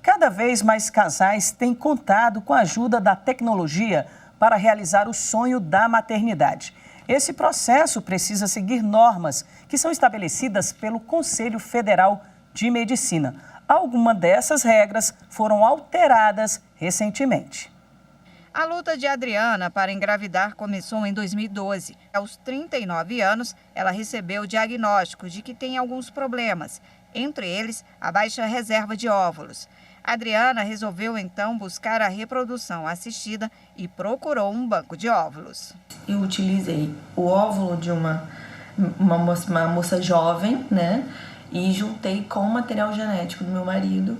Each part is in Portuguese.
Cada vez mais casais têm contado com a ajuda da tecnologia para realizar o sonho da maternidade. Esse processo precisa seguir normas que são estabelecidas pelo Conselho Federal de Medicina. Algumas dessas regras foram alteradas recentemente. A luta de Adriana para engravidar começou em 2012. Aos 39 anos, ela recebeu o diagnóstico de que tem alguns problemas, entre eles a baixa reserva de óvulos. Adriana resolveu então buscar a reprodução assistida e procurou um banco de óvulos. Eu utilizei o óvulo de uma moça jovem, né? E juntei com o material genético do meu marido.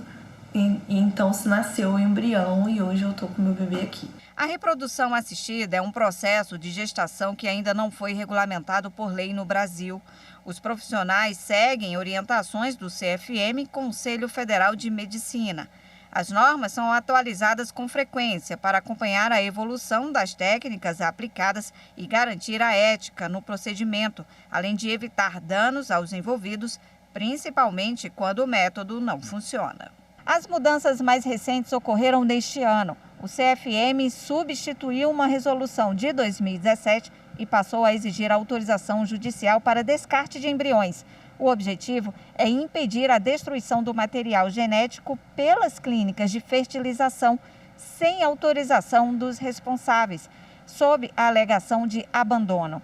E então se nasceu o embrião e hoje eu estou com o meu bebê aqui. A reprodução assistida é um processo de gestação que ainda não foi regulamentado por lei no Brasil. Os profissionais seguem orientações do CFM, Conselho Federal de Medicina. As normas são atualizadas com frequência para acompanhar a evolução das técnicas aplicadas e garantir a ética no procedimento, além de evitar danos aos envolvidos, principalmente quando o método não funciona. As mudanças mais recentes ocorreram neste ano. O CFM substituiu uma resolução de 2017 e passou a exigir autorização judicial para descarte de embriões. O objetivo é impedir a destruição do material genético pelas clínicas de fertilização sem autorização dos responsáveis, sob a alegação de abandono.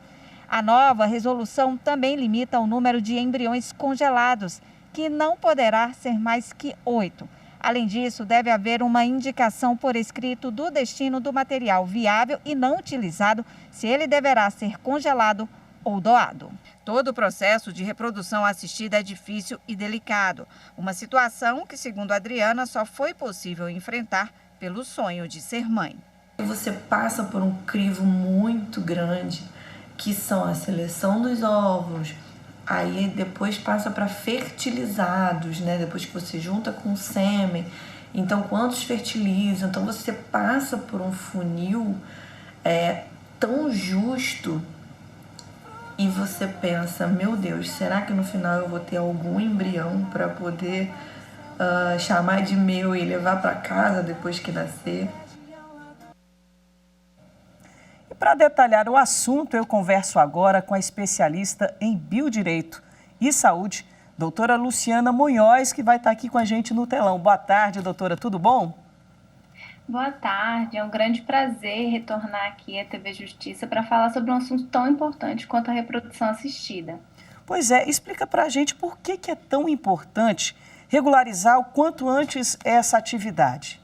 A nova resolução também limita o número de embriões congelados, que não poderá ser mais que 8. Além disso, deve haver uma indicação por escrito do destino do material viável e não utilizado, se ele deverá ser congelado ou doado. Todo o processo de reprodução assistida é difícil e delicado. Uma situação que, segundo Adriana, só foi possível enfrentar pelo sonho de ser mãe. Você passa por um crivo muito grande, que são a seleção dos óvulos, aí depois passa para fertilizados, né? Depois que você junta com o sêmen. Então, quantos fertilizam? Então, você passa por um funil tão justo e você pensa, meu Deus, será que no final eu vou ter algum embrião para poder chamar de meu e levar para casa depois que nascer? Para detalhar o assunto, eu converso agora com a especialista em biodireito e saúde, doutora Luciana Munhoz, que vai estar aqui com a gente no telão. Boa tarde, doutora, tudo bom? Boa tarde, é um grande prazer retornar aqui à TV Justiça para falar sobre um assunto tão importante quanto a reprodução assistida. Pois é, explica para a gente por que é tão importante regularizar o quanto antes essa atividade.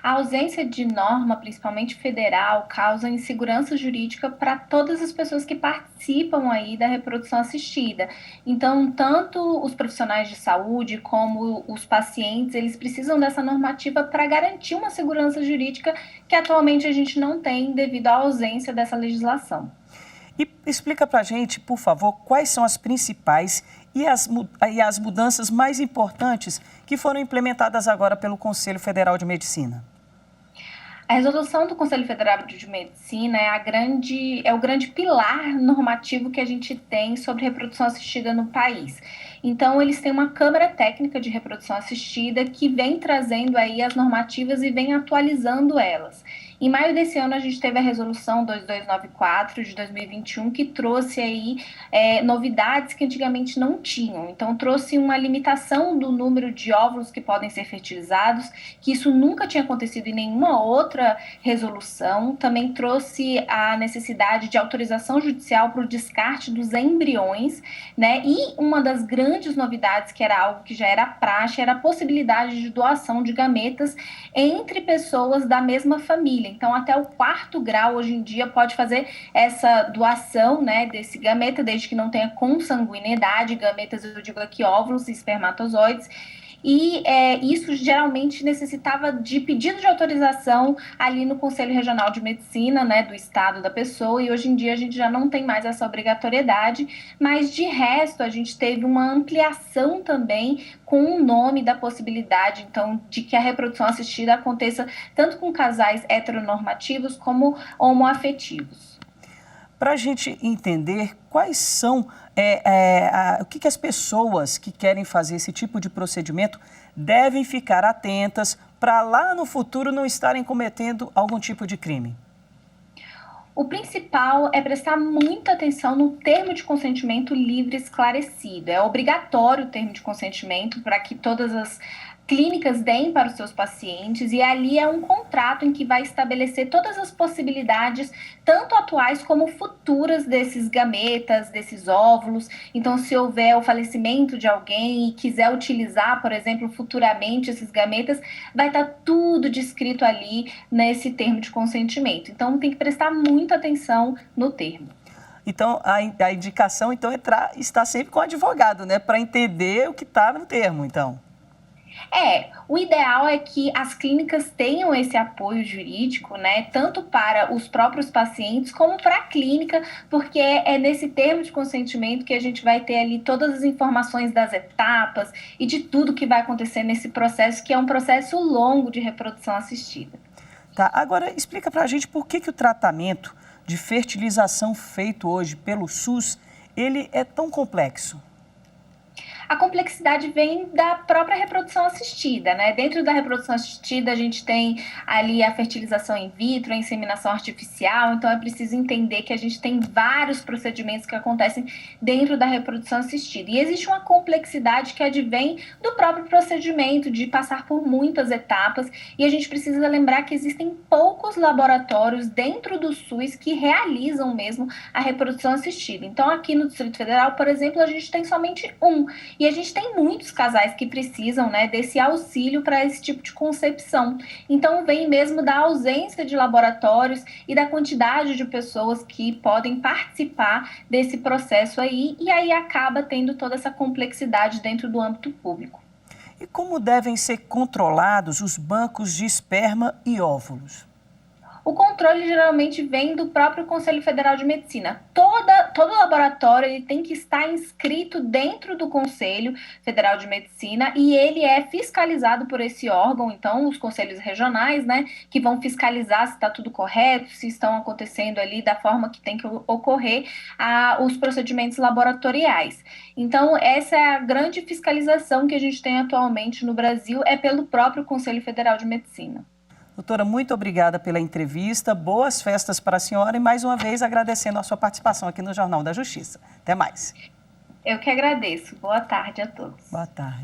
A ausência de norma, principalmente federal, causa insegurança jurídica para todas as pessoas que participam aí da reprodução assistida. Então, tanto os profissionais de saúde como os pacientes, eles precisam dessa normativa para garantir uma segurança jurídica que atualmente a gente não tem devido à ausência dessa legislação. E explica para a gente, por favor, quais são as principais e as mudanças mais importantes que foram implementadas agora pelo Conselho Federal de Medicina. A resolução do Conselho Federal de Medicina é o grande pilar normativo que a gente tem sobre reprodução assistida no país. Então, eles têm uma Câmara Técnica de Reprodução Assistida que vem trazendo aí as normativas e vem atualizando elas. Em maio desse ano, a gente teve a resolução 2294 de 2021, que trouxe aí novidades que antigamente não tinham. Então, trouxe uma limitação do número de óvulos que podem ser fertilizados, que isso nunca tinha acontecido em nenhuma outra resolução. Também trouxe a necessidade de autorização judicial para o descarte dos embriões, né? E uma das grandes novidades, que era algo que já era praxe, era a possibilidade de doação de gametas entre pessoas da mesma família. Então, até o 4º grau, hoje em dia, pode fazer essa doação, né, desse gameta, desde que não tenha consanguinidade. Gametas, eu digo aqui, óvulos e espermatozoides. E isso geralmente necessitava de pedido de autorização ali no Conselho Regional de Medicina, né, do estado da pessoa, e hoje em dia a gente já não tem mais essa obrigatoriedade, mas de resto a gente teve uma ampliação também com o nome da possibilidade, então, de que a reprodução assistida aconteça tanto com casais heteronormativos como homoafetivos. Para a gente entender quais são, o que as pessoas que querem fazer esse tipo de procedimento devem ficar atentas para lá no futuro não estarem cometendo algum tipo de crime? O principal é prestar muita atenção no termo de consentimento livre e esclarecido. É obrigatório o termo de consentimento para que todas as clínicas deem para os seus pacientes, e ali é um contrato em que vai estabelecer todas as possibilidades, tanto atuais como futuras, desses gametas, desses óvulos. Então, se houver o falecimento de alguém e quiser utilizar, por exemplo, futuramente esses gametas, vai estar tudo descrito ali nesse termo de consentimento. Então, tem que prestar muita atenção no termo. Então, a indicação então, é estar sempre com o advogado, né? Para entender o que está no termo, então. O ideal é que as clínicas tenham esse apoio jurídico, né, tanto para os próprios pacientes como para a clínica, porque é nesse termo de consentimento que a gente vai ter ali todas as informações das etapas e de tudo que vai acontecer nesse processo, que é um processo longo de reprodução assistida. Tá, agora explica para a gente por que o tratamento de fertilização feito hoje pelo SUS, ele é tão complexo. A complexidade vem da própria reprodução assistida, né? Dentro da reprodução assistida, a gente tem ali a fertilização in vitro, a inseminação artificial, então é preciso entender que a gente tem vários procedimentos que acontecem dentro da reprodução assistida. E existe uma complexidade que advém do próprio procedimento, de passar por muitas etapas, e a gente precisa lembrar que existem poucos laboratórios dentro do SUS que realizam mesmo a reprodução assistida. Então, aqui no Distrito Federal, por exemplo, a gente tem somente um. E a gente tem muitos casais que precisam, né, desse auxílio para esse tipo de concepção. Então, vem mesmo da ausência de laboratórios e da quantidade de pessoas que podem participar desse processo aí, e aí acaba tendo toda essa complexidade dentro do âmbito público. E como devem ser controlados os bancos de esperma e óvulos? O controle geralmente vem do próprio Conselho Federal de Medicina. Todo laboratório ele tem que estar inscrito dentro do Conselho Federal de Medicina, e ele é fiscalizado por esse órgão, então os conselhos regionais, né, que vão fiscalizar se está tudo correto, se estão acontecendo ali da forma que tem que ocorrer os procedimentos laboratoriais. Então, essa é a grande fiscalização que a gente tem atualmente no Brasil, é pelo próprio Conselho Federal de Medicina. Doutora, muito obrigada pela entrevista, boas festas para a senhora e mais uma vez agradecendo a sua participação aqui no Jornal da Justiça. Até mais. Eu que agradeço. Boa tarde a todos. Boa tarde.